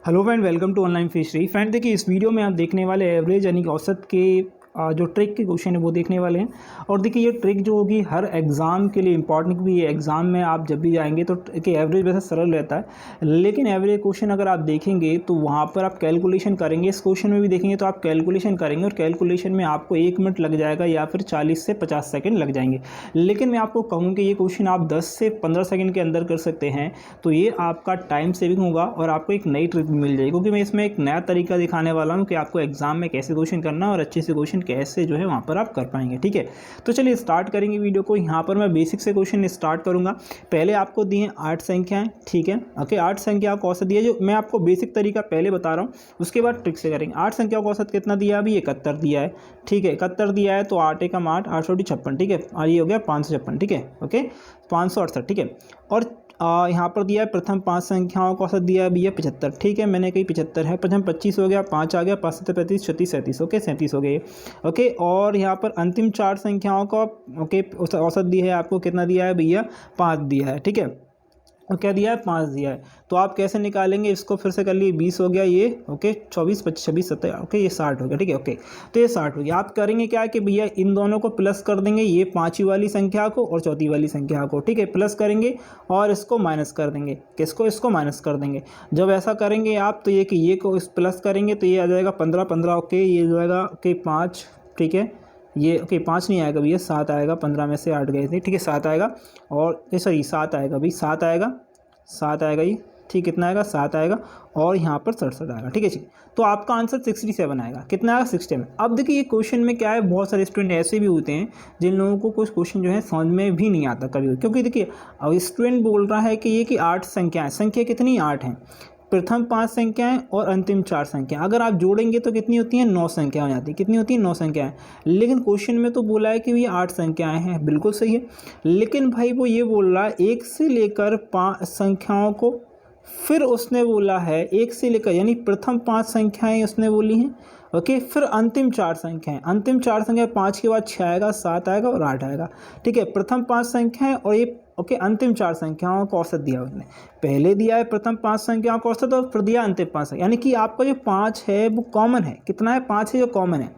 Hello friend, welcome to online fishery. Friend देखिए, इस video में आप देखने वाले एवरेज यानी कि औसत के जो ट्रिक के क्वेश्चन है वो देखने वाले हैं। और देखिए ये ट्रिक जो होगी हर एग्ज़ाम के लिए इंपॉर्टेंट भी है। एग्ज़ाम में आप जब भी जाएंगे तो कि एवरेज वैसे सरल रहता है, लेकिन एवरेज क्वेश्चन अगर आप देखेंगे तो वहाँ पर आप कैलकुलेशन करेंगे। इस क्वेश्चन में भी देखेंगे तो आप कैलकुलेशन करेंगे और कैलकुलेशन में आपको 1 मिनट लग जाएगा या फिर 40 से 50 सेकेंड लग जाएंगे। लेकिन मैं आपको कहूँ कि ये क्वेश्चन आप 10 से 15 सेकेंड के अंदर कर सकते हैं, तो ये आपका टाइम सेविंग होगा और आपको एक नई ट्रिक भी मिल जाएगी, क्योंकि मैं इसमें एक नया तरीका दिखाने वाला हूँ कि आपको एग्जाम में कैसे क्वेश्चन करना है और अच्छे से क्वेश्चन कैसे जो है वहाँ पर आप कर पाएंगे। ठीक है, तो चलिए स्टार्ट करेंगे वीडियो को। यहाँ पर मैं बेसिक से क्वेश्चन स्टार्ट करूँगा। पहले आपको दिए 8 संख्याएँ, ठीक है, ओके। 8 संख्या का औसत दिया, जो मैं आपको बेसिक तरीका पहले बता रहा हूँ, उसके बाद ट्रिक से करेंगे। 8 संख्या का औसत कितना दिया? अभी 71 दिया है, ठीक है। 71 दिया है तो 8 एकम 8, 856, ठीक है। और ये हो गया 556, ठीक है, ओके, 568, ठीक है। और यहाँ पर दिया है प्रथम 5 संख्याओं का औसत दिया है भैया 75, ठीक है। मैंने कही 75 है, प्रथम 25 हो गया, 5 आ गया, 5 से 35, 36, 37, ओके, 37 हो गए, ओके। और यहाँ पर अंतिम 4 संख्याओं का ओके औसत दिया है आपको, कितना दिया है भैया? 5 दिया है, ठीक है। और क्या दिया है? 5 दिया है। तो आप कैसे निकालेंगे इसको? फिर से कर लिए, 20 हो गया ये, ओके, 24, 25, 26, 27, ओके, ये 60 हो गया, ठीक है, ओके। तो ये 60 हो गया। आप करेंगे क्या कि भैया इन दोनों को प्लस कर देंगे, ये 5वीं वाली संख्या को और 4थी वाली संख्या को, ठीक है, प्लस करेंगे और इसको माइनस कर देंगे। किसको? इसको माइनस कर देंगे। जब ऐसा करेंगे आप तो ये कि ये को इस प्लस करेंगे तो ये आ जाएगा 15, 15, ओके, ये आ जाएगा ओके 5, ठीक है, ये ओके 5 नहीं आएगा भैया, 7 आएगा, 15 में से 8 गए थे, ठीक है, 7 आएगा। और ये सॉरी 7 आएगा भाई, 7 आएगा, 7 आएगा ये, ठीक, कितना आएगा? 7 आएगा। और यहाँ पर 67 आएगा, ठीक है जी। तो आपका आंसर 67 आएगा। कितना आएगा? 67। अब देखिए ये क्वेश्चन में क्या है, बहुत सारे स्टूडेंट ऐसे भी होते हैं जिन लोगों को कुछ क्वेश्चन जो है समझ में भी नहीं आता कभी, क्योंकि देखिए अब स्टूडेंट बोल रहा है कि ये कि 8 संख्याएँ, संख्या कितनी? 8 हैं। प्रथम 5 संख्याएं और अंतिम 4 संख्याएं अगर आप जोड़ेंगे तो कितनी होती हैं? 9 संख्याएं हो जाती हैं। कितनी होती हैं? 9 संख्याएं। लेकिन क्वेश्चन में तो बोला है कि ये 8 संख्याएं हैं, बिल्कुल सही है। लेकिन भाई वो ये बोल रहा है 1 से लेकर 5 संख्याओं को, फिर उसने बोला है 1 से लेकर, यानी प्रथम 5 संख्याएं उसने बोली हैं, ओके, फिर अंतिम 4 संख्याएं। अंतिम 4 संख्या 5 के बाद 6 आएगा, 7 आएगा और 8 आएगा, ठीक है। प्रथम 5 संख्याएं और ये ओके अंतिम 4 संख्याओं का औसत दिया उसने। पहले दिया है प्रथम 5 संख्याओं का औसत और फिर दिया अंतिम 5, यानी कि आपका जो 5 है वो कॉमन है। कितना है? 5 है जो कॉमन है।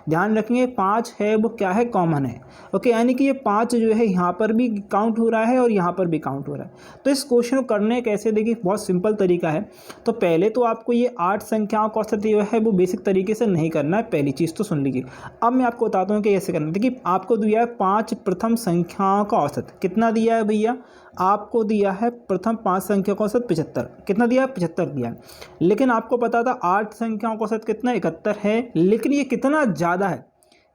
ध्यान रखेंगे 5 है वो क्या है? कॉमन है, ओके। यानी कि ये 5 जो है यहाँ पर भी काउंट हो रहा है और यहाँ पर भी काउंट हो रहा है। तो इस क्वेश्चन को करने कैसे, देखिए बहुत सिंपल तरीका है। तो पहले तो आपको ये 8 संख्याओं का औसत जो है वो बेसिक तरीके से नहीं करना है, पहली चीज़ तो सुन लीजिए। अब मैं आपको बताता हूँ कि कैसे करना है। देखिए आपको दिया है 5 प्रथम संख्याओं का औसत, कितना दिया है भैया? आपको दिया है प्रथम 5 संख्या का औसत 75, कितना दिया है? 75 दिया है। लेकिन आपको पता था 8 संख्याओं का औसत कितना? 71 है। लेकिन ये कितना ज़्यादा है?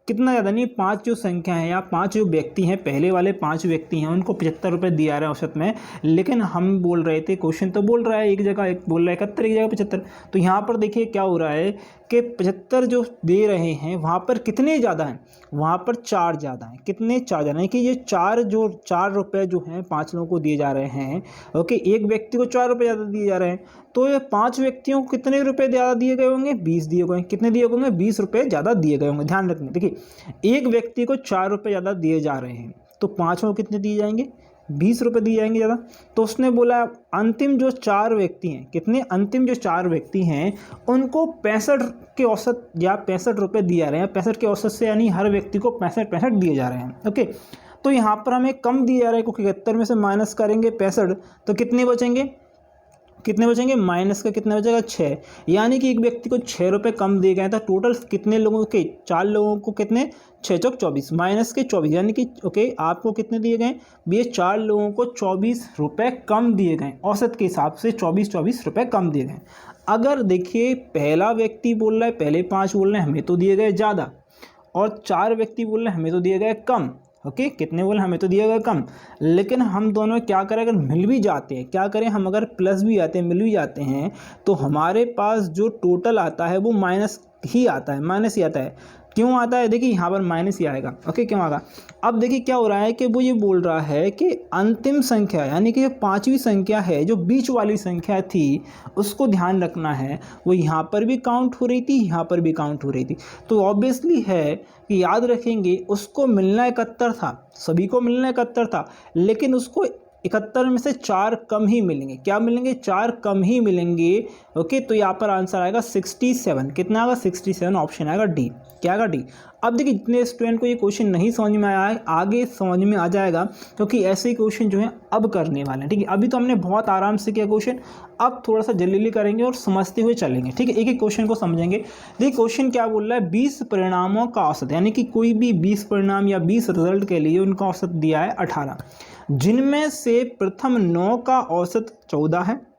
कितना ज़्यादा नहीं, 5 जो संख्या है या 5 जो व्यक्ति हैं, पहले वाले 5 व्यक्ति हैं, उनको 75 रुपये दिया रहा है औसत में। लेकिन हम बोल रहे थे, क्वेश्चन तो बोल रहा है एक जगह एक बोल रहा है 71, एक जगह 75। तो यहाँ पर देखिए क्या हो रहा है कि 75 जो दे रहे हैं वहाँ पर कितने ज़्यादा हैं? वहाँ पर 4 ज़्यादा हैं। कितने? 4 ज़्यादा है कि ये 4 रुपये जो हैं 5 लोगों को दिए जा रहे हैं, ओके, एक व्यक्ति को 4 रुपये ज़्यादा दिए जा रहे हैं। तो ये 5 व्यक्तियों को कितने रुपए ज़्यादा दिए गए होंगे? 20 दिए गए। कितने दिए होंगे? 20 रुपये ज़्यादा दिए गए होंगे। ध्यान रखना, देखिए एक व्यक्ति को 4 रुपये ज़्यादा दिए जा रहे हैं, तो 5 को कितने दिए जाएंगे? 20 रुपये दिए जाएंगे ज़्यादा। तो उसने बोला अंतिम जो 4 व्यक्ति हैं, कितने? अंतिम जो 4 व्यक्ति हैं उनको 65 के औसत या 65 रुपये दिए जा रहे हैं। 65 के औसत से यानी हर व्यक्ति को 65 दिए जा रहे हैं, ओके। तो यहाँ पर हमें कम दिए जा रहे हैं, क्योंकि 71 में से माइनस करेंगे 65 तो कितने बचेंगे? कितने बचेंगे? माइनस का कितना बचेगा? 6। यानी कि एक व्यक्ति को 6 रुपये कम दिए गए। था टोटल कितने लोगों के? 4 लोगों को कितने? 6 चौक 24 माइनस के 24, यानी कि ओके आपको कितने दिए गए? ये 4 लोगों को 24 रुपये कम दिए गए, औसत के हिसाब से 24 रुपये कम दिए गए। अगर देखिए पहला व्यक्ति बोल रहा है, पहले 5 बोल रहे हैं हमें तो दिए गए ज़्यादा, और 4 व्यक्ति बोल रहे हैं हमें तो दिए गए कम, ओके। कितने बोले? हमें तो दिया गया कम। लेकिन हम दोनों क्या करें, अगर मिल भी जाते हैं, क्या करें हम, अगर प्लस भी आते हैं, मिल भी जाते हैं, तो हमारे पास जो टोटल आता है वो माइनस ही आता है, माइनस ही आता है। क्यों आता है? देखिए यहाँ पर माइनस ही आएगा, ओके, क्यों आएगा? अब देखिए क्या हो रहा है कि वो ये बोल रहा है कि अंतिम संख्या, यानी कि 5वीं संख्या है, जो बीच वाली संख्या थी उसको ध्यान रखना है, वो यहाँ पर भी काउंट हो रही थी, यहाँ पर भी काउंट हो रही थी। तो ऑब्वियसली है कि याद रखेंगे उसको मिलना 71 था, सभी को मिलना 71 था, लेकिन उसको 71 में से 4 कम ही मिलेंगे। क्या मिलेंगे? 4 कम ही मिलेंगे। ओके, तो यहाँ पर आंसर आएगा 67। कितना आएगा? 67, ऑप्शन आएगा डी। क्या आएगा? डी। अब देखिए, जितने स्टूडेंट को ये क्वेश्चन नहीं समझ में आया है, आगे समझ में आ जाएगा, क्योंकि ऐसे ही क्वेश्चन जो है अब करने वाले हैं। ठीक है, अभी तो हमने बहुत आराम से किया क्वेश्चन, अब थोड़ा सा जल्दी करेंगे और समझते हुए चलेंगे। ठीक है, एक एक क्वेश्चन को समझेंगे। देखिए क्वेश्चन क्या बोल रहा है, 20 परिणामों का औसत, यानी कि कोई भी 20 परिणाम या 20 रिजल्ट के लिए उनका औसत दिया है 18, जिनमें से प्रथम 9 का औसत 14 है,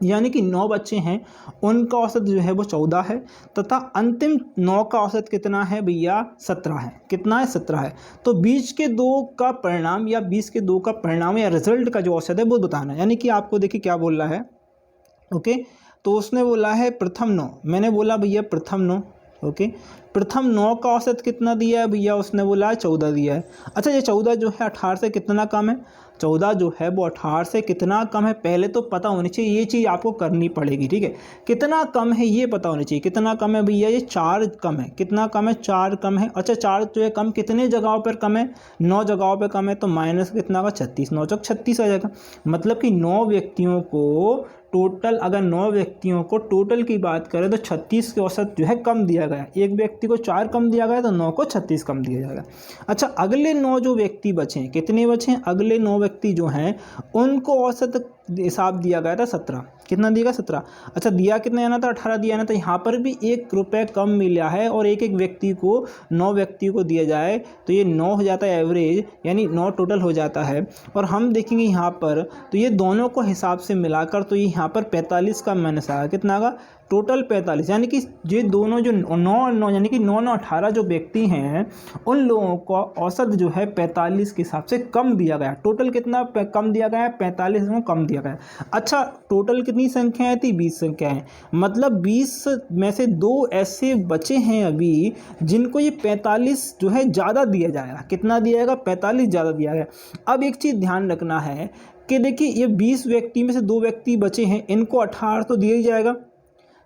यानी कि 9 बच्चे हैं, उनका औसत जो है वो 14 है, तथा अंतिम 9 का औसत कितना है भैया? 17 है। कितना है? 17 है। तो 20 के 2 का परिणाम या 20 के 2 का परिणाम या रिजल्ट का जो औसत है वो बताना है। यानी कि आपको देखिए क्या बोल रहा है। ओके, तो उसने बोला है प्रथम 9, मैंने बोला भैया प्रथम 9। ओके, प्रथम 9 का औसत कितना दिया है भैया? उसने बोला 14 दिया है। अच्छा, ये 14 जो है 18 से कितना कम है? 14 जो है वो 18 से कितना कम है, पहले तो पता होनी चाहिए, ये चीज़ आपको करनी पड़ेगी। ठीक है, कितना कम है ये पता होनी चाहिए। कितना कम है भैया? ये 4 कम है। कितना कम है? 4 कम है। अच्छा, 4 जो है कम कितने जगहों पर कम है? 9 जगहों पर कम है, तो माइनस कितना का? 36, 9 चौक 36 आ जाएगा। मतलब कि 9 व्यक्तियों को टोटल, अगर 9 व्यक्तियों को टोटल की बात करें तो 36 के औसत जो है कम दिया गया। एक व्यक्ति को 4 कम दिया गया, तो 9 को 36 कम दिया जाएगा। अच्छा, अगले 9 जो व्यक्ति बचे हैं, कितने बचे हैं? अगले 9 व्यक्ति जो हैं उनको औसत हिसाब दिया गया था 17। कितना दिया? 17। अच्छा, दिया कितना आना था? 18 दिया ना, तो यहाँ पर भी 1 रुपये कम मिला है, और एक एक व्यक्ति को 9 व्यक्ति को दिया जाए तो ये 9 हो जाता है एवरेज, यानी 9 टोटल हो जाता है। और हम देखेंगे यहाँ पर, तो ये दोनों को हिसाब से मिलाकर तो ये यहाँ पर 45 का माइनस आएगा। कितना आएगा? टोटल 45, यानी कि ये दोनों जो 9 यानी कि 9 9 18 जो व्यक्ति हैं, उन लोगों को औसत जो है 45 के हिसाब से कम दिया गया। टोटल कितना कम दिया गया है? 45 को कम दिया गया। अच्छा, टोटल कितनी संख्याएं थी? 20 संख्याएं। मतलब 20 में से 2 ऐसे बचे हैं अभी जिनको ये 45 जो है ज़्यादा दिया जाएगा। कितना दिया जाएगा? 45 ज़्यादा दिया गया। अब एक चीज़ ध्यान रखना है कि देखिए, ये 20 व्यक्ति में से 2 व्यक्ति बचे हैं, इनको 18 तो दिया ही जाएगा।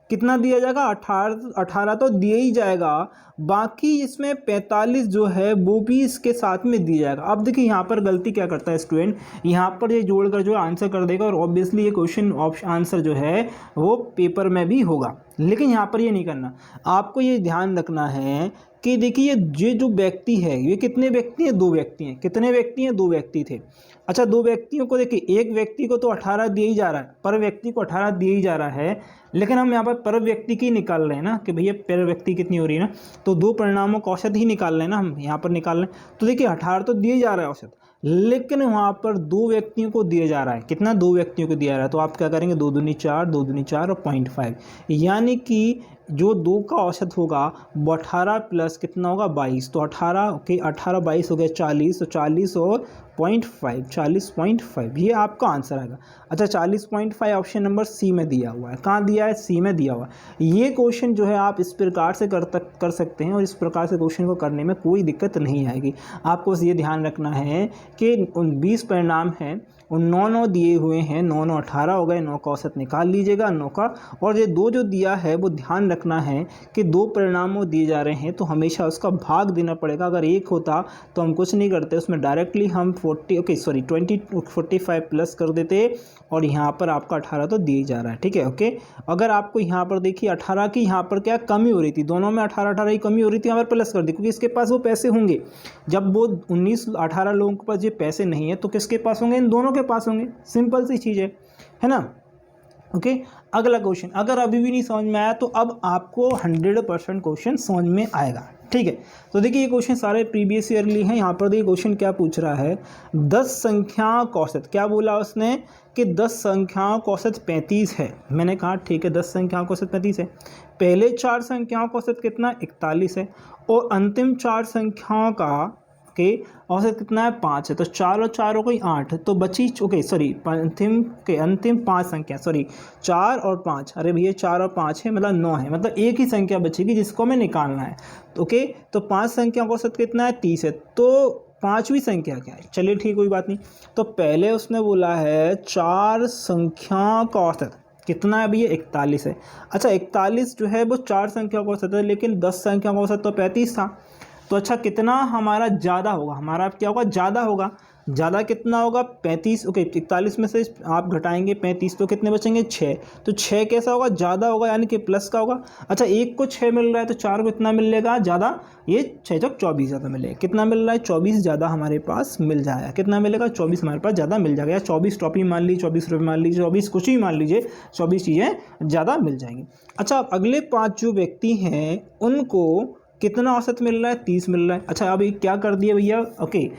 कितना दिया जाएगा? 18 तो दिया ही जाएगा। बाकी इसमें 45 जो है वो भी इसके साथ में दिया जाएगा। अब देखिए यहाँ पर गलती क्या करता है स्टूडेंट, यहाँ पर ये जोड़कर जो आंसर कर देगा, और ऑब्वियसली ये क्वेश्चन आंसर जो है वो पेपर में भी होगा, लेकिन यहाँ पर ये नहीं करना। आपको ये ध्यान रखना है कि देखिए, ये जो व्यक्ति है, ये कितने व्यक्ति हैं? 2 व्यक्ति हैं। कितने व्यक्ति हैं? 2 व्यक्ति थे। अच्छा, 2 व्यक्तियों को देखिए, एक व्यक्ति को तो 18 दिया ही जा रहा है, पर व्यक्ति को 18 दिया ही जा रहा है, लेकिन हम यहाँ पर व्यक्ति की निकाल रहे हैं ना, कि भैया पर व्यक्ति कितनी हो रही है ना, तो 2 परिणामों का औसत ही निकाल रहे हैं ना, हम यहाँ पर निकाल रहे हैं। तो देखिए 18 तो दिया जा रहा है औसत, लेकिन वहाँ पर 2 व्यक्तियों को दिया जा रहा है। कितना? 2 व्यक्तियों को दिया जा रहा है, तो आप क्या करेंगे? 2 दूनी 4, 2 दूनी 4 और 0.5, यानी कि जो 2 का औसत होगा वो 18 प्लस कितना होगा? 22। तो 18 ओके, 18 22 हो गया 40, तो 40 और 0.5, 40.5, ये आपका आंसर आएगा। अच्छा, 40.5 ऑप्शन नंबर सी में दिया हुआ है। कहाँ दिया है? सी में दिया हुआ है। ये क्वेश्चन जो है आप इस प्रकार से कर सकते हैं, और इस प्रकार से क्वेश्चन को करने में कोई दिक्कत नहीं आएगी। आपको बस ये ध्यान रखना है कि उन 20 परिणाम हैं, उन 9 दिए हुए हैं, 9 9 18 हो गए, 9 का औसत निकाल लीजिएगा 9 का, और ये 2 जो दिया है वो ध्यान रखना है कि 2 परिणामों दिए जा रहे हैं तो हमेशा उसका भाग देना पड़ेगा। अगर 1 होता तो हम कुछ नहीं करते, उसमें डायरेक्टली हम 45 प्लस कर देते, और यहाँ पर आपका 18 तो दिए जा रहा है। ठीक है, ओके। अगर आपको यहाँ पर देखिए 18 की यहाँ पर क्या कमी हो रही थी, दोनों में 18 की कमी हो रही थी, यहाँ पर प्लस कर दी, क्योंकि इसके पास वो पैसे होंगे। जब वो 18 लोगों के पास ये पैसे नहीं है तो किसके पास होंगे? इन दोनों के पास होंगे। सिंपल सी चीज़ है ना। ओके, अगला क्वेश्चन, अगर अभी भी नहीं समझ में आया तो अब आपको 100% क्वेश्चन समझ में आएगा। ठीक है, तो देखिए ये क्वेश्चन सारे प्रीवियस ईयरली हैं। यहाँ पर देखिए क्वेश्चन क्या पूछ रहा है, 10 संख्याओं का औसत, क्या बोला उसने कि 10 संख्याओं का औसत 35 है। मैंने कहा ठीक है, 10 संख्याओं का औसत 35 है। पहले 4 संख्याओं का औसत कितना? 41 है, और अंतिम 4 संख्याओं का के औसत कितना है? 5 है। तो 4 और 4 हो गई 8, तो बची अंतिम 5 संख्या, 4 और 5, अरे भैया 4 और 5 है मतलब 9 है, मतलब एक ही संख्या बचेगी जिसको हमें निकालना है। ओके, तो 5 संख्या का औसत कितना है? 30 है। तो 5वीं संख्या क्या है? चलिए ठीक, कोई बात नहीं। तो पहले उसने बोला है 4 संख्याओं का औसत कितना है भैया? 41 है। अच्छा, 41 जो है वो 4 संख्या का औसत है, लेकिन 10 संख्या का औसत तो 35 था। तो अच्छा, कितना हमारा ज़्यादा होगा? हमारा क्या होगा? ज़्यादा होगा। ज़्यादा कितना होगा 35। ओके 41 में से आप घटाएंगे 35 तो कितने बचेंगे 6। तो 6 कैसा होगा ज़्यादा होगा यानी कि प्लस का होगा। अच्छा एक को 6 मिल रहा है तो 4 को इतना मिलेगा ज़्यादा, ये 6 चौक 24 ज़्यादा मिलेगा। कितना मिल रहा है 24 ज़्यादा हमारे पास मिल जाएगा। कितना मिलेगा 24 हमारे पास ज़्यादा मिल जाएगा। या 24 टॉपी मान लीजिए, 24 रुपये मान लीजिए, 24 कुछ ही मान लीजिए, 24 चीज़ें ज़्यादा मिल जाएंगी। अच्छा अब अगले 5 जो व्यक्ति हैं उनको कितना औसत मिल रहा है 30 मिल रहा है। अच्छा अभी क्या कर दिया भैया, ओके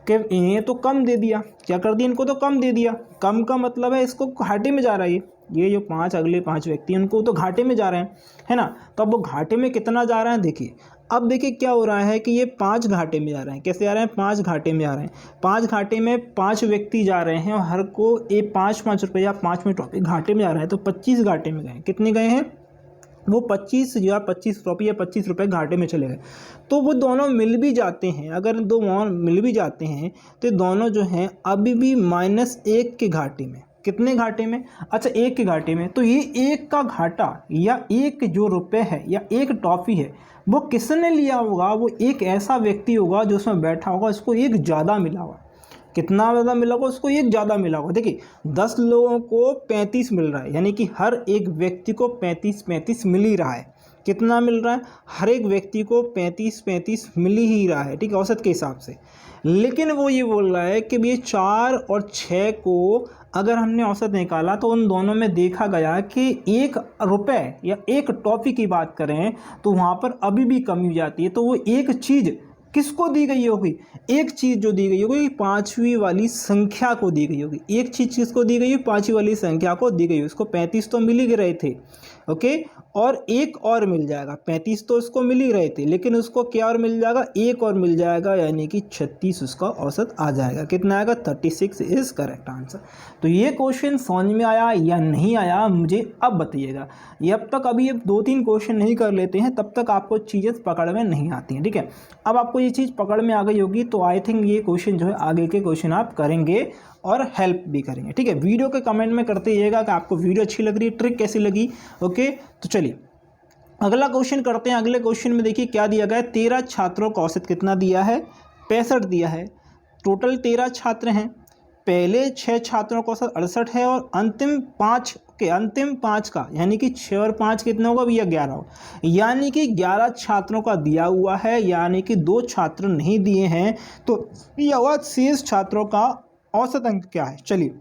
कि इन्हें तो कम दे दिया, क्या कर दिया इनको तो कम दे दिया। कम का मतलब है इसको घाटे में जा रहा है, ये जो 5 अगले 5 व्यक्ति उनको तो घाटे में जा रहे हैं, है ना। तो अब वो घाटे में कितना जा रहा है देखिए। अब देखिए क्या हो रहा है कि ये 5 घाटे में जा रहे हैं। कैसे जा रहे हैं 5 घाटे में जा रहे हैं। 5 घाटे में 5 व्यक्ति जा रहे हैं और हर को ये 5-5 रुपये या 5 में टॉपिक घाटे में जा रहा है। तो 25 घाटे में गए। कितने गए हैं वो 25 या 25 टॉपी या 25 रुपये घाटे में चले गए। तो वो दोनों मिल भी जाते हैं, अगर दो मिल भी जाते हैं तो दोनों जो हैं अभी भी -1 के घाटे में। कितने घाटे में, अच्छा 1 के घाटे में। तो ये 1 का घाटा या 1 जो रुपये है या 1 टॉफ़ी है वो किसने लिया होगा, वो एक ऐसा व्यक्ति होगा जो उसमें बैठा होगा, उसको 1 ज़्यादा मिला होगा। कितना ज़्यादा मिला होगा, उसको 1 ज़्यादा मिला होगा। देखिए 10 लोगों को 35 मिल रहा है यानी कि हर एक व्यक्ति को 35 मिल ही रहा है। कितना मिल रहा है, हर एक व्यक्ति को 35 मिल ही रहा है, ठीक है, औसत के हिसाब से। लेकिन वो ये बोल रहा है कि ये 4 और 6 को अगर हमने औसत निकाला तो उन दोनों में देखा गया कि 1 रुपये या 1 टॉफ़ी की बात करें तो वहाँ पर अभी भी कमी हो जाती है। तो वो एक चीज़ किसको दी गई होगी, एक चीज़ जो दी गई होगी 5वीं वाली संख्या को दी गई होगी। एक चीज़ किसको दी गई, 5वीं वाली संख्या को दी गई होगी। उसको 35 तो मिल ही रहे थे, ओके, और एक और मिल जाएगा। 35 तो उसको मिल ही रहे थे लेकिन उसको क्या और मिल जाएगा, एक और मिल जाएगा यानी कि 36 उसका औसत आ जाएगा। कितना आएगा 36 इज़ करेक्ट आंसर। तो ये क्वेश्चन समझ में आया या नहीं आया मुझे अब बताइएगा। ये अब तक अभी 2-3 क्वेश्चन नहीं कर लेते हैं तब तक आपको चीज़ें पकड़ में नहीं आती हैं, ठीक है। अब आपको ये चीज़ पकड़ में आ गई होगी तो आई थिंक ये क्वेश्चन जो है आगे के क्वेश्चन आप करेंगे और हेल्प भी करेंगे, ठीक है। वीडियो के कमेंट में करते रहिएगा कि आपको वीडियो अच्छी लग रही है, ट्रिक कैसी लगी, ओके। तो चलिए अगला क्वेश्चन करते हैं। अगले क्वेश्चन में देखिए क्या दिया गया है, 13 छात्रों का औसत कितना दिया है 65 दिया है। टोटल 13 छात्र हैं, पहले 6 छात्रों का औसत 68 है और अंतिम 5 का यानी कि 6 और 5 कितना होगा भैया 11 हो, यानी कि 11 छात्रों का दिया हुआ है, यानी कि 2 छात्र नहीं दिए हैं। तो यह हुआ शेष छात्रों का औसत अंक क्या है। चलिए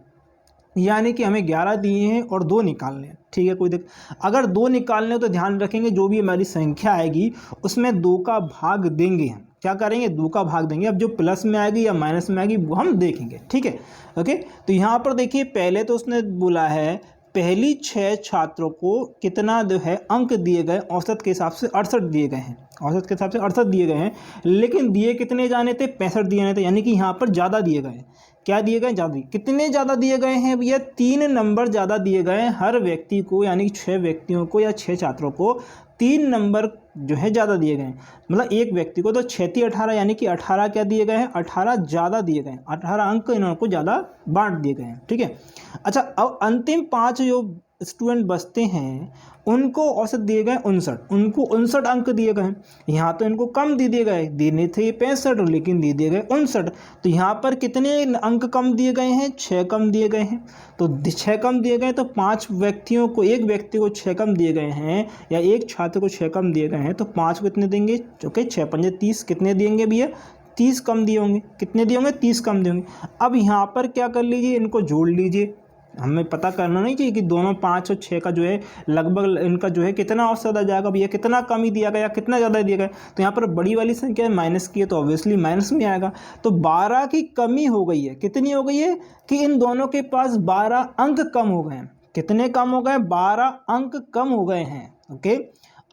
यानी कि हमें 11 दिए हैं और 2 निकालने हैं, ठीक है। कोई अगर 2 निकालने हो तो ध्यान रखेंगे जो भी हमारी संख्या आएगी उसमें 2 का भाग देंगे। हम क्या करेंगे 2 का भाग देंगे। अब जो प्लस में आएगी या माइनस में आएगी वो हम देखेंगे, ठीक है, ओके। तो यहाँ पर देखिए पहले तो उसने बोला है पहली 6 छात्रों को कितना जो है अंक दिए गए, औसत के हिसाब से 68 दिए गए हैं, औसत के हिसाब से 68 दिए गए हैं। लेकिन दिए कितने जाने थे 65 दिए जाने थे, यानी कि यहाँ पर ज़्यादा दिए गए हैं। क्या दिए गए ज़्यादा, कितने ज़्यादा दिए गए हैं भैया 3 नंबर ज़्यादा दिए गए हैं हर व्यक्ति को, यानी कि 6 व्यक्तियों को या 6 छात्रों को 3 नंबर जो है ज़्यादा दिए गए हैं। मतलब एक व्यक्ति को तो 6 18 यानी कि 18 क्या दिए गए हैं 18 ज़्यादा दिए गए हैं, 18 अंक इन्होंने को ज़्यादा बांट दिए गए हैं, ठीक है। अच्छा अब अंतिम 5 जो स्टूडेंट बचते हैं उनको औसत दिए गए 59, उनको 59 अंक दिए गए हैं। यहाँ तो इनको कम दे दिए गए, देने थे 65 लेकिन दे दिए गए 59। तो यहाँ पर कितने अंक कम दिए गए हैं 6 कम दिए गए हैं। तो 6 कम दिए गए तो 5 व्यक्तियों को, एक व्यक्ति को 6 कम दिए गए हैं या एक छात्र को 6 कम दिए गए हैं तो 5 को कितने देंगे, ओके 6 5 30 कितने देंगे भैया 30 कम दिए होंगे। कितने दिए होंगे 30 कम दिए होंगे। अब यहाँ पर क्या कर लीजिए इनको जोड़ लीजिए। हमें पता करना नहीं चाहिए कि दोनों 5 और 6 का जो है लगभग इनका जो है कितना औसत आ जाएगा भैया, कितना कम ही दिया गया कितना ज़्यादा दिया गया। तो यहाँ पर बड़ी वाली संख्या माइनस की है तो ऑब्वियसली माइनस में आएगा। तो 12 की कमी हो गई है। कितनी हो गई है कि इन दोनों के पास 12 अंक कम हो गए हैं। कितने कम हो गए 12 अंक कम हो गए हैं, ओके।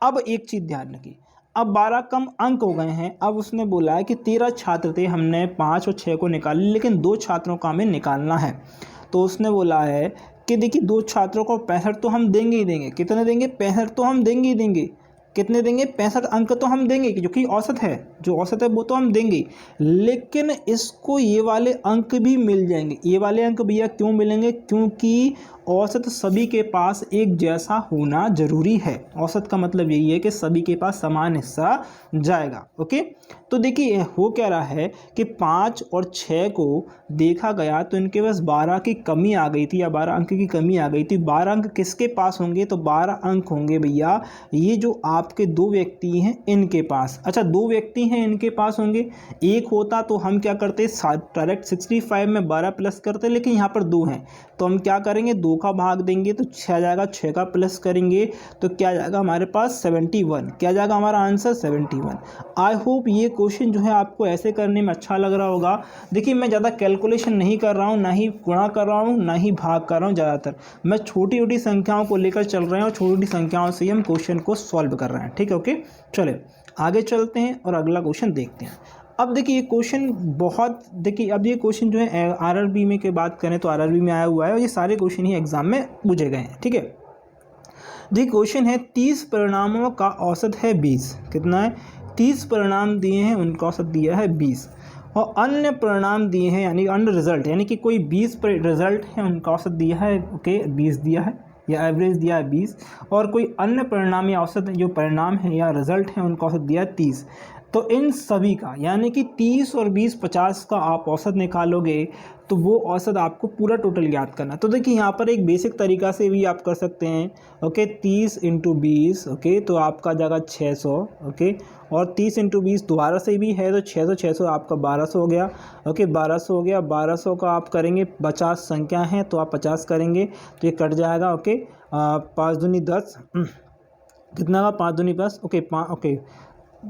अब एक चीज़ ध्यान रखिए, अब 12 कम अंक हो गए हैं। अब उसने बोला है कि 13 छात्र थे, हमने 5 और 6 को निकाले लेकिन 2 छात्रों का हमें निकालना है। तो उसने बोला है कि देखिए 2 छात्रों को 65 तो हम देंगे ही देंगे। कितने देंगे 65 तो हम देंगे ही देंगे। कितने देंगे 65 अंक तो हम देंगे जो कि औसत है, जो औसत है वो तो हम देंगे। लेकिन इसको ये वाले अंक भी मिल जाएंगे। ये वाले अंक भैया क्यों मिलेंगे, क्योंकि औसत सभी के पास एक जैसा होना जरूरी है। औसत का मतलब यही है कि सभी के पास समान हिस्सा जाएगा। ओके, तो देखिए हो क्या रहा है कि 5 और 6 को देखा गया तो इनके पास 12 की कमी आ गई थी या 12 अंक की कमी आ गई थी। 12 अंक किसके पास होंगे? तो 12 अंक होंगे भैया ये जो आपके दो व्यक्ति हैं इनके पास। अच्छा, दो व्यक्ति हैं इनके पास होंगे, एक होता तो हम क्या करते डायरेक्ट 65 में 12 प्लस करते, लेकिन यहाँ पर दो हैं तो हम क्या करेंगे 2 का भाग देंगे तो 6 आ जाएगा, 6 का प्लस करेंगे तो क्या जाएगा हमारे पास 71। क्या जाएगा हमारा आंसर 71। आई होप ये क्वेश्चन जो है आपको ऐसे करने में अच्छा लग रहा होगा। देखिए मैं ज़्यादा कैलकुलेशन नहीं कर रहा हूँ, ना ही गुणा कर रहा हूँ, ना ही भाग कर रहा हूँ। ज़्यादातर मैं छोटी छोटी संख्याओं को लेकर चल रहे हैं और छोटी छोटी संख्याओं से ही हम क्वेश्चन को सॉल्व कर रहे हैं। ठीक है, ओके चले आगे चलते हैं और अगला क्वेश्चन देखते हैं। अब देखिए ये क्वेश्चन बहुत, देखिए अब ये क्वेश्चन जो है आरआरबी में के बात करें तो आरआरबी में आया हुआ है और ये सारे क्वेश्चन ही एग्जाम में पूछे गए हैं। ठीक है, देखिए क्वेश्चन है 30 परिणामों का औसत है 20। कितना है? 30 परिणाम दिए हैं, उनका औसत दिया है 20 और अन्य परिणाम दिए हैं यानी अन्य रिजल्ट यानी कि कोई 20 रिजल्ट है उनका औसत दिया है। ओके 20 दिया है या एवरेज दिया है 20 और कोई अन्य परिणाम या औसत जो परिणाम है या रिजल्ट है उनका औसत दिया है 30। तो इन सभी का यानी कि 30 और 20 50 का आप औसत निकालोगे तो वो औसत आपको पूरा टोटल याद करना। तो देखिए यहाँ पर एक बेसिक तरीका से भी आप कर सकते हैं। ओके 30 इंटू 20 ओके तो आपका जाएगा 600। ओके और 30 इंटू 20 दोबारा से भी है तो 600 600 आपका 1200 हो गया। ओके 1200 हो गया। 1200 का आप करेंगे 50 संख्या है तो आप 50 करेंगे तो ये कट जाएगा। ओके 5 दूनी 10 कितना का 5 दूनी 10 ओके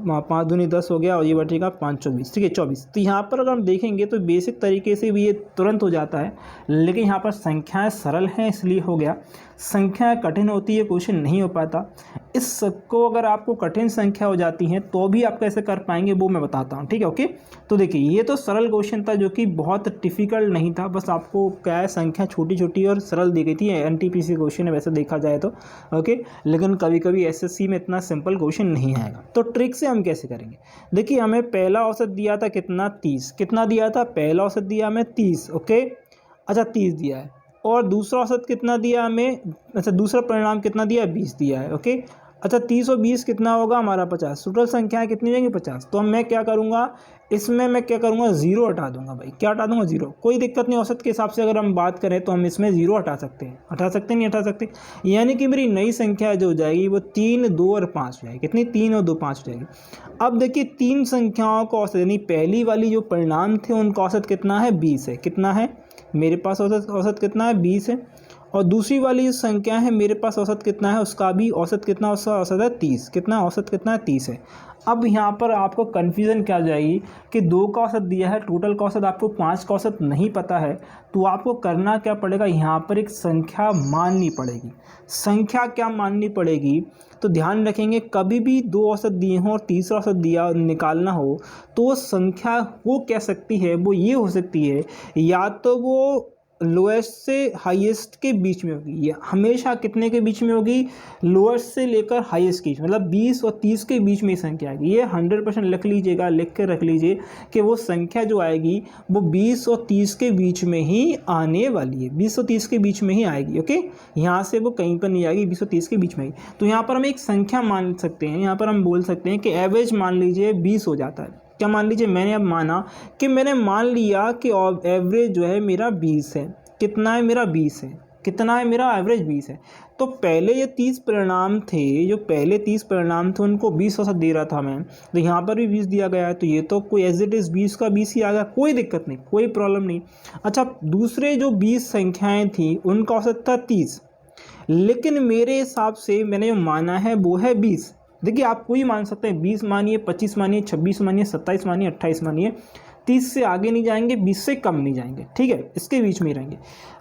5 दूनी 10 हो गया और ये बचेगा 5 24। ठीक है 24। तो यहाँ पर अगर हम देखेंगे तो बेसिक तरीके से भी ये तुरंत हो जाता है, लेकिन यहाँ पर संख्याएं सरल हैं इसलिए हो गया। संख्याएं कठिन होती है क्वेश्चन नहीं हो पाता। इस सबको अगर आपको कठिन संख्या हो जाती हैं तो भी आप कैसे कर पाएंगे वो मैं बताता हूँ। ठीक है ओके, तो देखिए ये तो सरल क्वेश्चन था जो कि बहुत डिफिकल्ट नहीं था, बस आपको क्या है संख्या छोटी छोटी और सरल दी गई थी। एनटीपीसी क्वेश्चन है वैसे देखा जाए तो ओके, लेकिन कभी कभी एसएससी में इतना सिंपल क्वेश्चन नहीं आएगा। तो ट्रिक से हम कैसे करेंगे? देखिए हमें पहला औसत दिया था कितना 30। कितना दिया था? पहला औसत दिया हमें 30। ओके अच्छा 30 दिया है और दूसरा औसत कितना दिया हमें? अच्छा दूसरा परिणाम कितना दिया? 20 दिया है। ओके अच्छा 30 और 20 कितना होगा हमारा 50। टोटल संख्याएं कितनी होंगी 50। तो मैं क्या करूँगा इसमें, मैं क्या करूँगा 0 हटा दूंगा भाई। क्या हटा दूंगा? 0। कोई दिक्कत नहीं, औसत के हिसाब से अगर हम बात करें तो हम इसमें 0 हटा सकते हैं। हटा सकते नहीं हटा सकते, यानी कि मेरी नई संख्या जो हो जाएगी वो 3 2 और 5 हो जाएगी। कितनी? 3 और 2 5 हो जाएगी। अब देखिए तीन संख्याओं का औसत यानी पहली वाली जो परिणाम थे उनका औसत कितना है? 20 है। कितना है मेरे पास? औसत कितना है? 20 है। और दूसरी वाली जो संख्या है मेरे पास औसत कितना है? उसका भी औसत कितना? उसका औसत है 30। कितना औसत कितना है? 30 है। अब यहाँ पर आपको कन्फ्यूज़न क्या आ जाएगी कि 2 का औसत दिया है, टोटल का औसत आपको 5 का औसत नहीं पता है, तो आपको करना क्या पड़ेगा? यहाँ पर एक संख्या माननी पड़ेगी। संख्या क्या माननी पड़ेगी? तो ध्यान रखेंगे कभी भी 2 औसत दिए हों और तीसरा औसत दिया निकालना हो तो वो संख्या वो कह सकती है, वो ये हो सकती है या तो वो लोएस्ट से हाईएस्ट के बीच में होगी, या हमेशा कितने के बीच में होगी? लोएस्ट से लेकर हाईएस्ट के बीच, मतलब 20 और 30 के बीच में संख्या आएगी। ये 100% लिख लीजिएगा, लिख के रख लीजिए कि वो संख्या जो आएगी वो 20 और 30 के बीच में ही आने वाली है। 20 और 30 के बीच में ही आएगी। ओके यहाँ से वो कहीं पर नहीं आएगी, 20 और 30 के बीच में ही। तो यहाँ पर हम एक संख्या मान सकते हैं, यहाँ पर हम बोल सकते हैं कि एवरेज मान लीजिए 20 हो जाता है। क्या मान लीजिए? मैंने अब माना कि मैंने मान लिया कि एवरेज जो है मेरा 20 है। कितना है मेरा? 20 है। कितना है मेरा? एवरेज 20 है। तो पहले ये 30 परिणाम थे, जो पहले 30 परिणाम थे उनको 20 औसत दे रहा था मैं, तो यहाँ पर भी 20 दिया गया है, तो ये तो कोई एज इट इज़ 20 का 20 ही आ गया, कोई दिक्कत नहीं, कोई प्रॉब्लम नहीं। अच्छा दूसरे जो 20 संख्याएँ थी उनका औसत था 30, लेकिन मेरे हिसाब से मैंने जो माना है वो है 20। देखिए आप कोई मान सकते हैं, 20 मानिए, 25 मानिए, 26 मानिए, 27 मानिए, 28 मानिए, 30 से आगे नहीं जाएंगे, 20 से कम नहीं जाएंगे। ठीक है, इसके बीच में ही रहेंगे।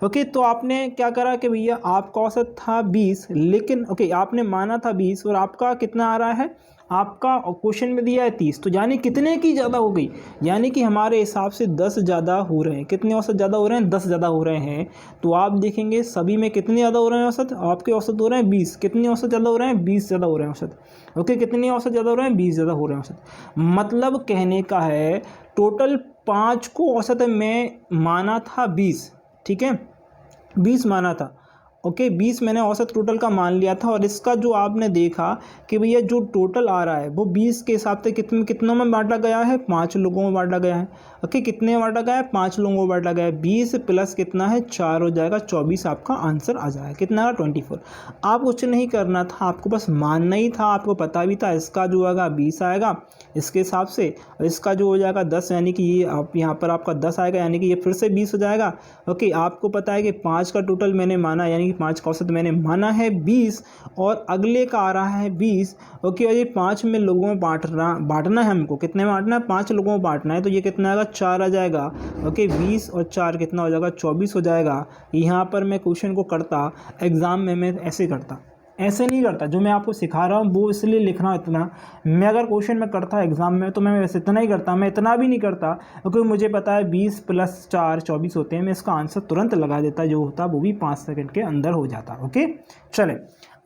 ओके तो आपने क्या करा कि भैया आपका औसत था 20, लेकिन ओके आपने माना था 20 और आपका कितना आ रहा है? आपका क्वेश्चन में दिया है 30, तो यानी कितने की ज़्यादा हो गई? यानी कि हमारे हिसाब से 10 ज़्यादा हो रहे हैं। कितने औसत ज़्यादा हो रहे हैं? 10 ज़्यादा हो रहे हैं। तो आप देखेंगे सभी में कितने ज़्यादा हो रहे हैं औसत? आपके औसत हो रहे हैं 20। कितने औसत ज़्यादा हो रहे हैं? 20 ज़्यादा हो रहे हैं औसत। ओके कितने औसत ज़्यादा हो रहे हैं? 20 ज़्यादा हो रहे हैं औसत। मतलब कहने का है टोटल 5 को औसत में माना था 20। ठीक है 20 माना था ओके 20 मैंने औसत टोटल का मान लिया था, और इसका जो आपने देखा कि भैया जो टोटल आ रहा है वो 20 के हिसाब से कितनों में बांटा गया है, 5 लोगों में बांटा गया है। ओके कितने में बांटा गया है, 5 लोगों में बांटा गया है। 20 प्लस कितना है 4 हो जाएगा, 24 आपका आंसर आ जाएगा। कितना है 24। आप कुछ नहीं करना था, आपको बस मानना ही था, आपको पता भी था इसका जो आएगा 20 आएगा इसके हिसाब से, और इसका जो हो जाएगा 10, यानी कि ये आप यहाँ पर आपका 10 आएगा, यानी कि ये फिर से 20 हो जाएगा। ओके आपको पता है कि 5 का टोटल मैंने माना, यानी कि 5 का औसत मैंने माना है 20, और अगले का आ रहा है 20। ओके और ये 5 में लोगों में बांटना है हमको। कितने में बांटना है, 5 लोगों में बांटना है, तो ये कितना आएगा 4 आ जाएगा। ओके 20 और 4 कितना हो जाएगा 24 हो जाएगा। यहाँ पर मैं क्वेश्चन को करता एग्ज़ाम में, मैं ऐसे करता, ऐसे नहीं करता। जो मैं आपको सिखा रहा हूँ वो इसलिए लिख रहा हूँ इतना। मैं अगर क्वेश्चन में करता एग्ज़ाम में तो मैं वैसे इतना ही करता, मैं इतना भी नहीं करता, क्योंकि मुझे पता है 20 प्लस 4 24 होते हैं। मैं इसका आंसर तुरंत लगा देता, जो होता वो भी 5 सेकंड के अंदर हो जाता। ओके चले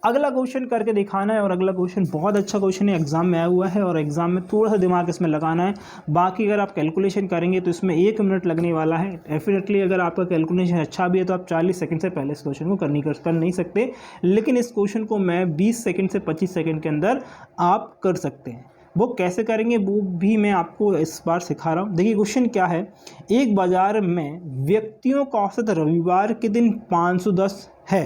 अगला क्वेश्चन करके दिखाना है, और अगला क्वेश्चन बहुत अच्छा क्वेश्चन है, एग्जाम में आया हुआ है, और एग्जाम में थोड़ा सा दिमाग इसमें लगाना है। बाकी अगर आप कैलकुलेशन करेंगे तो इसमें 1 मिनट लगने वाला है। डेफिनेटली अगर आपका कैलकुलेशन अच्छा भी है तो आप 40 सेकंड से पहले इस क्वेश्चन को कर नहीं सकते, लेकिन इस क्वेश्चन को मैं 20 सेकंड से 25 सेकंड के अंदर आप कर सकते हैं। वो कैसे करेंगे वो भी मैं आपको इस बार सिखा रहा हूँ। देखिए क्वेश्चन क्या है, एक बाजार में व्यक्तियों का औसत रविवार के दिन 510 है।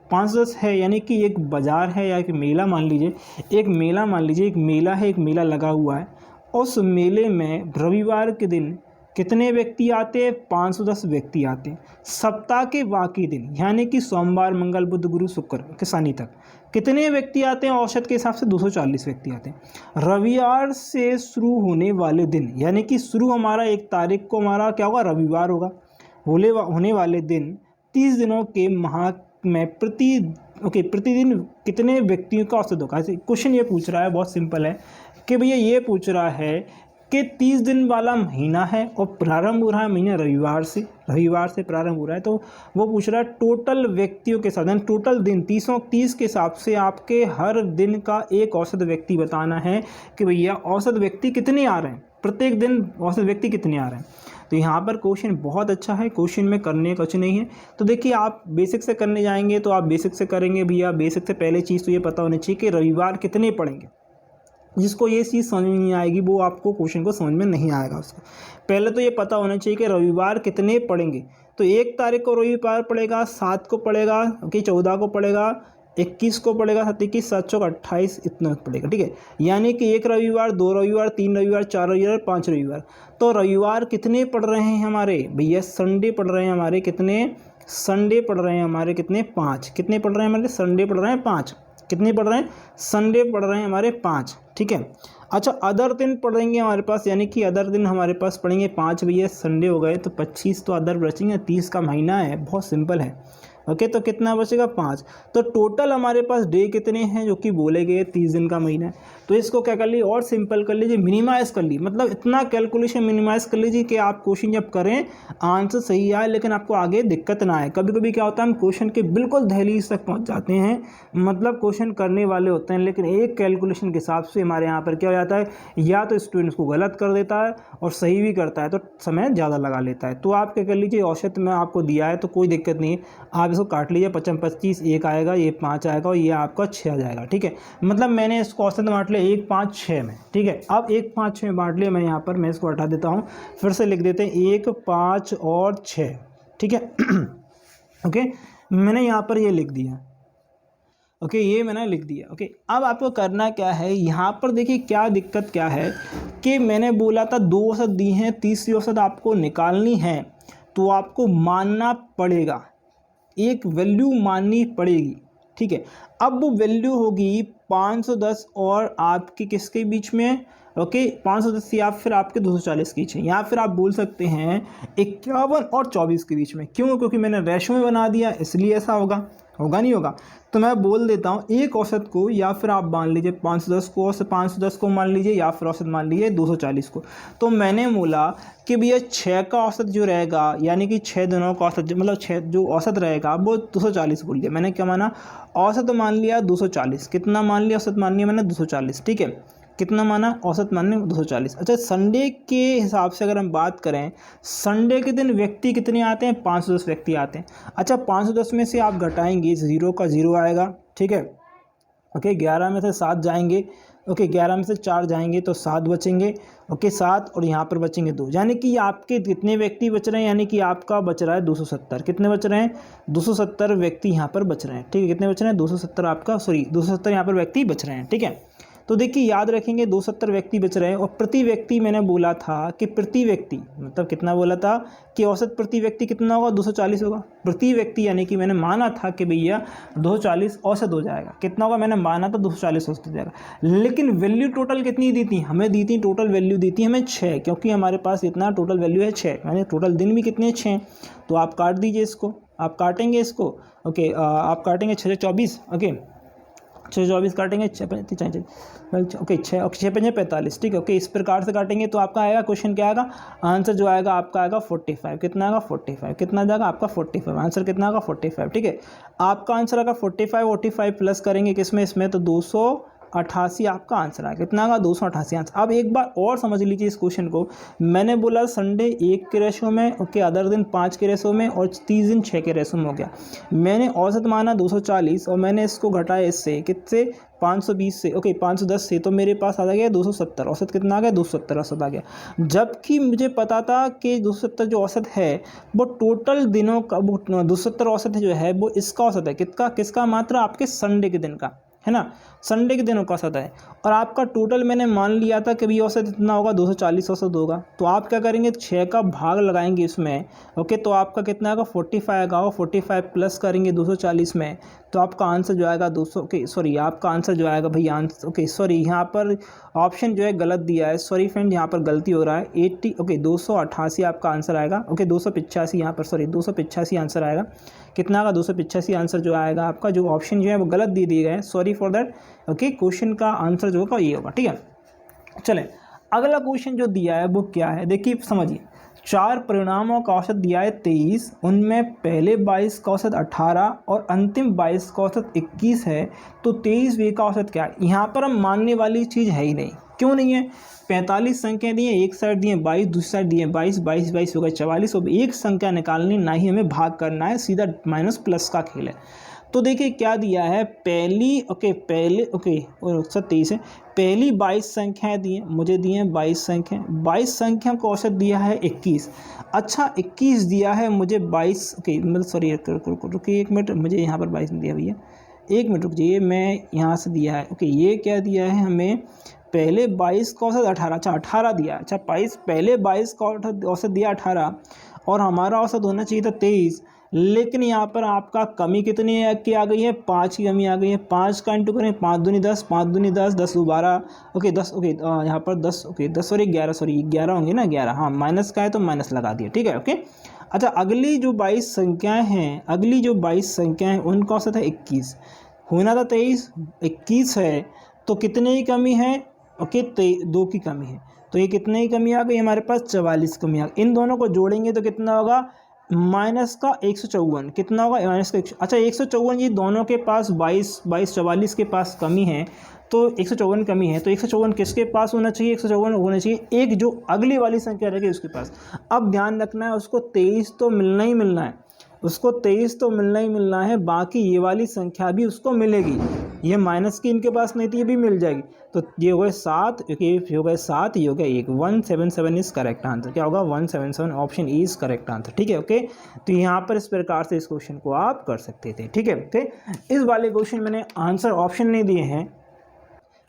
510 है, यानी कि एक बाज़ार है या एक मेला मान लीजिए, एक मेला मान लीजिए, एक मेला है, एक मेला लगा हुआ है। उस मेले में रविवार के दिन कितने व्यक्ति आते हैं, 510 व्यक्ति आते हैं। सप्ताह के बाकी दिन यानी कि सोमवार मंगल बुध गुरु शुक्र के शनि तक कितने व्यक्ति आते हैं, औसत के हिसाब से 240 व्यक्ति आते हैं। रविवार से शुरू होने वाले दिन, यानी कि शुरू हमारा 1 तारीख को हमारा क्या होगा, रविवार होगा। होने वाले दिन 30 दिनों के माह में प्रतिदिन कितने व्यक्तियों का औसत होगा। क्वेश्चन ये पूछ रहा है, बहुत सिंपल है कि भैया ये पूछ रहा है कि 30 दिन वाला महीना है और प्रारंभ हो रहा है महीना रविवार से प्रारंभ हो रहा है, तो वो पूछ रहा है टोटल व्यक्तियों के साथ, टोटल दिन 30 के हिसाब से आपके हर दिन का एक औसत व्यक्ति बताना है कि भैया औसत व्यक्ति कितने आ रहे हैं, प्रत्येक दिन औसत व्यक्ति कितने आ रहे हैं। तो यहाँ पर क्वेश्चन बहुत अच्छा है, क्वेश्चन में करने कुछ नहीं है। तो देखिए आप बेसिक से करने जाएंगे तो आप बेसिक से करेंगे भैया। बेसिक से पहले चीज़ तो ये पता होनी चाहिए कि रविवार कितने पड़ेंगे। जिसको ये चीज़ समझ में नहीं आएगी वो आपको क्वेश्चन को समझ में नहीं आएगा। उसको पहले तो ये पता होना चाहिए कि रविवार कितने पड़ेंगे। तो 1 तारीख को रविवार पड़ेगा, 7 को पड़ेगा, ओके 14 को पड़ेगा, 21 को पड़ेगा, 21 7 चौक 28 इतना पड़ेगा, ठीक है। यानी कि 1 रविवार, 2 रविवार, 3 रविवार, 4 रविवार, 5 रविवार। तो रविवार कितने पड़ रहे हैं हमारे भैया, संडे पड़ रहे हैं हमारे, कितने संडे पड़ रहे हैं हमारे, कितने 5। कितने पड़ रहे हैं हमारे, संडे पड़ रहे हैं 5। कितने पड़ रहे हैं, संडे पड़ रहे हैं हमारे 5, ठीक है। अच्छा अदर दिन पड़ेंगे हमारे पास, यानी कि अदर दिन हमारे पास पड़ेंगे 5 भैया, संडे हो गए तो 25 तो अदर बचेंगे, 30 का महीना है, बहुत सिंपल है। ओके तो कितना बचेगा 5। तो टोटल हमारे पास डे कितने हैं जो कि बोले गए 30 दिन का महीना है। तो इसको क्या कर लीजिए और सिंपल कर लीजिए, मिनिमाइज़ कर लीजिए, मतलब इतना कैलकुलेशन मिनिमाइज़ कर लीजिए कि आप क्वेश्चन जब करें आंसर सही आए लेकिन आपको आगे दिक्कत ना आए। कभी कभी क्या होता है हम क्वेश्चन के बिल्कुल दहलीज तक पहुँच जाते हैं, मतलब क्वेश्चन करने वाले होते हैं लेकिन एक कैलकुलेशन के हिसाब से हमारे यहाँ पर क्या हो जाता है, या तो स्टूडेंट्स को गलत कर देता है और सही भी करता है तो समय ज़्यादा लगा लेता है। तो आप क्या कर लीजिए, औसत में आपको दिया है तो कोई दिक्कत नहीं है, आप इसको काट लीजिए 25 1 आएगा, ये 5 आएगा और ये आपका 6 आ जाएगा, ठीक है। मतलब मैंने इसको औसत बांट लिया 1 5 6 में, ठीक है। अब 1 5 6 में बांट लिया, मैं यहाँ पर मैं इसको हटा देता हूँ, फिर से लिख देते हैं 1 5 और 6, ठीक है। ओके मैंने यहाँ पर ये लिख दिया, ओके ये मैंने लिख दिया। ओके अब आपको करना क्या है, यहाँ पर देखिए क्या दिक्कत क्या है कि मैंने बोला था 2 औसत दी हैं, तीसरी औसत आपको निकालनी है तो आपको मानना पड़ेगा, एक वैल्यू माननी पड़ेगी, ठीक है। अब वो वैल्यू होगी 510 और आपके किसके बीच में, ओके 510 या फिर आपके 240 के बीच में, या फिर आप बोल सकते हैं 51 और 24 के बीच में। क्यों, क्योंकि मैंने रेशो में बना दिया इसलिए ऐसा होगा नहीं होगा। तो मैं बोल देता हूँ एक औसत को, या फिर आप मान लीजिए 510 को, औसत 510 को मान लीजिए, या फिर औसत मान लीजिए 240 को। तो मैंने बोला कि भैया 6 का औसत जो रहेगा, यानी कि 6 दिनों का औसत मतलब 6 जो औसत रहेगा वो 240 बोल दिया मैंने। क्या माना, औसत मान लिया 240, कितना मान लिया, औसत मान लिया मैंने 240, ठीक है। कितना माना, औसत माने 240। अच्छा, संडे के हिसाब से अगर हम बात करें, संडे के दिन व्यक्ति कितने आते हैं, 510 व्यक्ति आते हैं। अच्छा, 510 में से आप घटाएंगे, 0 का 0 आएगा, ठीक है, ओके। 11 में से 7 जाएंगे, ओके, 11 में से 4 जाएंगे तो 7 बचेंगे, ओके, 7 और यहाँ पर बचेंगे 2, यानी कि आपके कितने व्यक्ति बच रहे हैं, यानी कि आपका बच रहा है 270। कितने बच रहे हैं, 270 व्यक्ति यहाँ पर बच रहे हैं, ठीक है। कितने बच रहे हैं, 270 आपका, सॉरी 270 यहाँ पर व्यक्ति बच रहे हैं, ठीक है। तो देखिए याद रखेंगे 270 व्यक्ति बच रहे हैं, और प्रति व्यक्ति मैंने बोला था कि प्रति व्यक्ति मतलब कितना बोला था कि औसत प्रति व्यक्ति कितना होगा, 240 होगा प्रति व्यक्ति, यानी कि मैंने माना था कि भैया 240 औसत हो जाएगा। कितना होगा, मैंने माना था 240 औसत हो जाएगा, लेकिन वैल्यू टोटल कितनी दी थी, हमें दी थी टोटल वैल्यू दी थी हमें 6, क्योंकि हमारे पास इतना टोटल वैल्यू है 6, यानी टोटल दिन भी कितने 6। तो आप काट दीजिए इसको, आप काटेंगे इसको, ओके, आप काटेंगे 6 से 24, ओके, 6 24 काटेंगे, 6 ओके, 6 6 5 45, ठीक है, ओके। इस प्रकार से काटेंगे तो आपका आएगा, क्वेश्चन क्या आएगा, आंसर जो आएगा आपका आएगा 45। कितना आएगा, 45। कितना जाएगा आपका 45, आंसर कितना आएगा 45, ठीक है। आपका आंसर आएगा 45 प्लस करेंगे किसमें, इसमें, तो 288 आपका आंसर आएगा। कितना आएगा, 288 आंसर। अब एक बार और समझ लीजिए इस क्वेश्चन को, मैंने बोला संडे 1 के रेशो में, ओके, अदर दिन 5 के रेशो में, और 30 दिन 6 के रेशो में हो गया। मैंने औसत माना 240 और मैंने इसको घटाया इससे, कितने, 520 से, ओके, 510 से, तो मेरे पास आ गया 270। औसत कितना आ गया, 270 औसत आ गया। जबकि मुझे पता था कि 270 जो औसत है वो टोटल दिनों का, वो 270 औसत जो है वो इसका औसत है, किसका मात्र आपके संडे के दिन का, है ना, संडे के दिनों का औसत है। और आपका टोटल मैंने मान लिया था कि भी औसत इतना होगा, 240 औसत होगा। तो आप क्या करेंगे, 6 का भाग लगाएंगे इसमें, ओके, तो आपका कितना आएगा, 45 आएगा, और 45 प्लस करेंगे 240 में, तो आपका आंसर जो आएगा 200, ओके, सॉरी, आपका आंसर जो आएगा भाई, आंसर, ओके, सॉरी, यहाँ पर ऑप्शन जो है गलत दिया है, सॉरी फ्रेंड, यहाँ पर गलती हो रहा है, 80, ओके, 288 आपका आंसर आएगा, ओके, 285 यहाँ पर, सॉरी 285 आंसर आएगा। कितना आएगा, 285 आंसर जो आएगा आपका, जो ऑप्शन जो है वो गलत दे दिए गए हैं, sorry for that, okay. Question का आंसर जो होगा ये होगा, ठीक है। चलें, अगला क्वेश्चन जो दिया है वो क्या है, देखिए समझिए, 4 परिणामों का औसत दिया है 23, उनमें पहले 22 का औसत 18 और अंतिम 22 का औसत 21 है, तो 23वें का औसत क्या है। यहाँ पर हम मानने वाली चीज़ है ही नहीं, क्यों नहीं है, 45 संख्या दी है, एक साइड दिए 22, दूसरी साइड दिए 22, 22 22 हो गए 44, अब एक संख्या निकालनी, ना ही हमें भाग करना है, सीधा माइनस प्लस का खेल है। तो देखिए क्या दिया है, पहली, ओके, पहले, ओके, और 23 है, पहली 22 संख्याएँ दी हैं, मुझे दी हैं 22 संख्या, 22 संख्या को औसत दिया है 21। अच्छा, 21 दिया है मुझे 22, ओके, मतलब सॉरी रुकिए 1 मिनट, मुझे यहाँ पर 22 दिया भैया, 1 मिनट रुक जाइए, मैं यहाँ से दिया है, ओके, ये क्या दिया है हमें, पहले 22 का औसत 18, अच्छा 18 दिया, अच्छा 22, पहले 22 का औसत दिया 18, और हमारा औसत होना चाहिए था 23, लेकिन यहाँ पर आपका कमी कितनी की आ गई है, 5 की कमी आ गई है। 5 का इंटू करें, 5 दूनी 10, 5 दूनी 10, 10 12, ओके 10, ओके, यहाँ पर 10, ओके 10 और 11, सॉरी 11 होंगे ना, 11, हाँ, माइनस का है तो माइनस लगा दिया, ठीक है, ओके। अच्छा, अगली जो 22 संख्याएँ हैं, अगली जो 22 संख्याएँ हैं उनका औसत है 21, होना था 23, 21 है, तो कितने की कमी है, ओके, 2 की कमी है, तो ये कितने की कमी आ गई हमारे पास, 44 कमी आ गई। इन दोनों को जोड़ेंगे तो कितना होगा, माइनस का 154, कितना होगा, माइनस का, अच्छा 154, ये दोनों के पास 22 22 44 के पास कमी है, तो 154 कमी है, तो 154 किसके पास होना चाहिए, 154 होना चाहिए एक जो अगली वाली संख्या रहेगी उसके पास। अब ध्यान रखना है, उसको 23 तो मिलना ही मिलना है, उसको 23 तो मिलना ही मिलना है, बाकी ये वाली संख्या भी उसको मिलेगी, ये माइनस की इनके पास नहीं थी, ये भी मिल जाएगी। तो ये हो गए 7, ये हो गए 7, ये हो गया 1, 177 इज करेक्ट आंसर, क्या होगा 177, option E is correct answer, ठीक है, ओके। तो यहाँ पर इस प्रकार से इस क्वेश्चन को आप कर सकते थे, ठीक है, ओके। इस वाले क्वेश्चन मैंने आंसर ऑप्शन नहीं दिए हैं,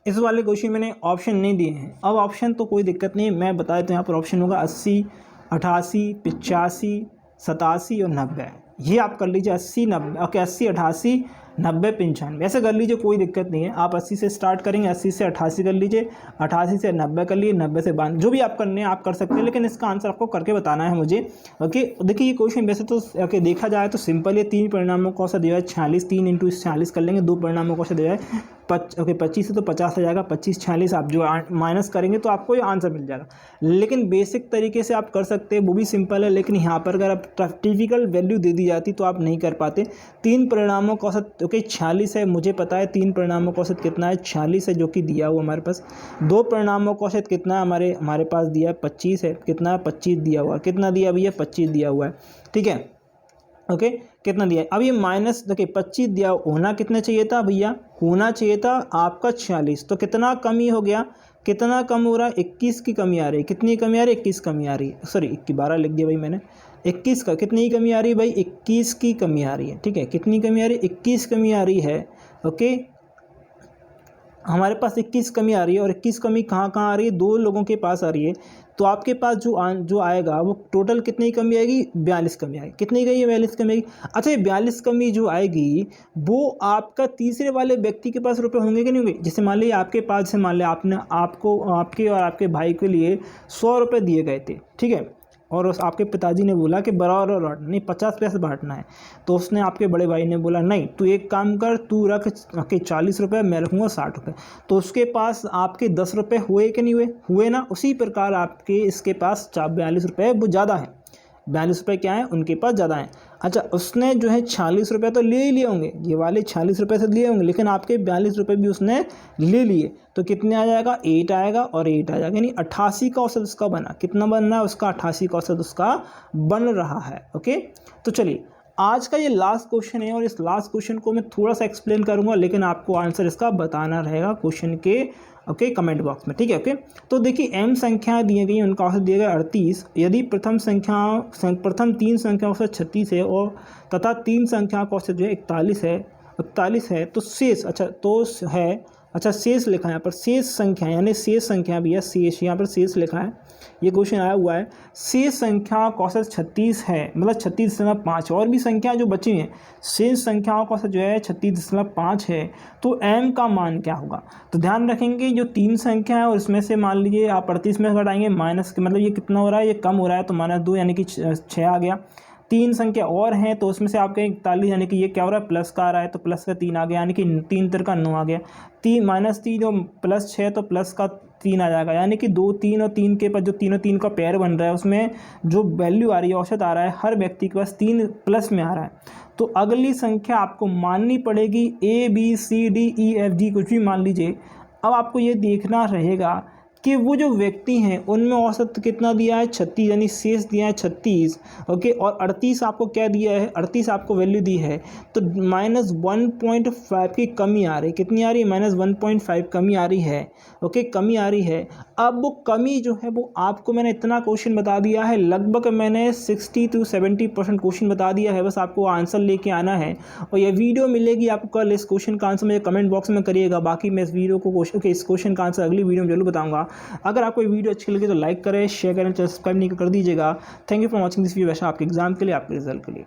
इस वाले क्वेश्चन मैंने ऑप्शन नहीं दिए हैं। अब ऑप्शन तो कोई दिक्कत नहीं, मैं बता देता हूँ, यहाँ पर ऑप्शन होगा 80, 88, 85, 87 और 90, ये आप कर लीजिए 80 90, ओके 80 88 90 95, ऐसे कर लीजिए, कोई दिक्कत नहीं है। आप 80 से स्टार्ट करेंगे, 80 से 88 कर लीजिए, 88 से 90 कर लीजिए, 90 से 92, जो भी आप करने हैं आप कर सकते हैं, लेकिन इसका आंसर आपको करके बताना है मुझे, ओके। देखिए ये क्वेश्चन वैसे तो ओके देखा जाए तो सिंपल है, 3 परिणामों का औसत दिया है 46, 3 × 46 कर लेंगे, 2 परिणामों का औसत दिया है ओके 25 से तो 50 आ जाएगा, 25 46 आप जो माइनस करेंगे तो आपको ये आंसर मिल जाएगा। लेकिन बेसिक तरीके से आप कर सकते हैं, वो भी सिंपल है, लेकिन यहाँ पर अगर आप टिपिकल वैल्यू दे दी जाती तो आप नहीं कर पाते। 3 परिणामों का औसत ओके 46 है, मुझे पता है 3 परिणामों का औसत कितना है, 46 है जो कि दिया हुआ हमारे पास। 2 परिणामों का औसत कितना है हमारे पास दिया है 25 है, कितना है 25 दिया हुआ, कितना दिया भैया 25 दिया हुआ है, ठीक है ओके कितना दिया है। अब ये माइनस देखिए 25 दिया, होना कितना चाहिए था भैया, होना चाहिए था आपका 46, तो कितना कमी हो गया, कितना कम हो रहा है, 21 की कमी आ रही है, कितनी कमी आ रही है, 21 कमी आ रही है, सॉरी 12 लिख दिया भाई मैंने, 21 का कितनी कमी आ रही है भाई, 21 की कमी आ रही है, ठीक है कितनी कमी आ रही है, 21 कमी आ रही है ओके। हमारे पास 21 कमी आ रही है, और 21 कमी कहाँ कहाँ आ रही है, 2 लोगों के पास आ रही है, तो आपके पास जो आएगा वो टोटल कितनी कमी आएगी, 42 कमी आएगी, कितनी गई है 42 कमी आएगी। अच्छा ये 42 कमी जो आएगी वो आपका तीसरे वाले व्यक्ति के पास रुपए होंगे कि नहीं होंगे। जैसे मान लीजिए आपके पास, जैसे मान लिया आपने आपके और आपके भाई के लिए 100 रुपये दिए गए थे, ठीक है, और उस आपके पिताजी ने बोला कि बराबर बांटना, नहीं 50 पैसे बांटना है, तो उसने आपके बड़े भाई ने बोला नहीं तू एक काम कर, तू रख के 40 रुपये, मैं रखूँगा 60 रुपये, तो उसके पास आपके 10 रुपये हुए कि नहीं हुए ना। उसी प्रकार आपके इसके पास 42 रुपये वो ज़्यादा है, 42 रुपये क्या है उनके पास ज़्यादा है। अच्छा उसने जो है 46 रुपये तो ले ही लिए होंगे, ये वाले 46 रुपये से लिए होंगे, लेकिन आपके 42 रुपये भी उसने ले लिए, तो कितने आ जाएगा, 8 आएगा और 8 आ जाएगा, यानी 88 का औसत उसका बना, कितना बन रहा है उसका, 88 का औसत उसका बन रहा है ओके। तो चलिए आज का ये लास्ट क्वेश्चन है, और इस लास्ट क्वेश्चन को मैं थोड़ा सा एक्सप्लेन करूँगा, लेकिन आपको आंसर इसका बताना रहेगा क्वेश्चन के ओके कमेंट बॉक्स में, ठीक है ओके। तो देखिए m संख्याएं दी गई, उनका औसत दिया गया 38, यदि प्रथम 3 संख्याओं से 36 है और तथा 3 संख्याओं का औसत जो है 41 है तो शेष शेष लिखा है यहाँ पर, शेष संख्या यानी शेष संख्या भी है, शेष यहाँ पर शेष लिखा है, ये क्वेश्चन आया हुआ है, शेष संख्या का औसत 36 है, मतलब 36.5, और भी संख्या जो बची हैं शेष संख्याओं का औसत जो है 36.5 है, तो m का मान क्या होगा। तो ध्यान रखेंगे जो 3 संख्या है और इसमें से मान लीजिए आप 38 में घटाएंगे माइनस के, मतलब ये कितना हो रहा है, ये कम हो रहा है, तो -2 यानी कि 6 आ गया। 3 संख्या और हैं तो उसमें से आपके 41 यानी कि ये क्या हो रहा है, प्लस का आ रहा है, तो प्लस का 3 आ गया, यानी कि 3 3 का 9 आ गया, 3 जो प्लस 6 तो प्लस का 3 आ जाएगा, यानी कि 2 3 और 3 के पास जो तीनों 3 का पेयर बन रहा है उसमें जो वैल्यू आ रही है, औसत आ रहा है, हर व्यक्ति के पास 3 प्लस में आ रहा है। तो अगली संख्या आपको माननी पड़ेगी ABCDEFG कुछ भी मान लीजिए। अब आपको ये देखना रहेगा कि वो जो व्यक्ति हैं उनमें औसत कितना दिया है, 36, यानी शेष दिया है 36 ओके, और 38 आपको क्या दिया है, 38 आपको वैल्यू दी है, तो -1.5 की कमी आ रही है, कितनी आ रही है, -1.5 कमी आ रही है ओके, कमी आ रही है। अब वो कमी जो है वो आपको मैंने इतना क्वेश्चन बता दिया है, लगभग मैंने 60 से 70% क्वेश्चन बता दिया है, बस आपको आंसर लेके आना है, और ये वीडियो मिलेगी आपको कल, इस क्वेश्चन का आंसर मुझे कमेंट बॉक्स में करिएगा, बाकी मैं इस वीडियो को इस क्वेश्चन का आंसर अगली वीडियो में जरूर बताऊंगा। अगर आपको ये वीडियो अच्छी लगी तो लाइक करें, शेयर करें, सब्सक्राइब नहीं कर दीजिएगा। Thank you for watching this video, वैसे आपके एग्जाम के लिए, आपके रिजल्ट के लिए।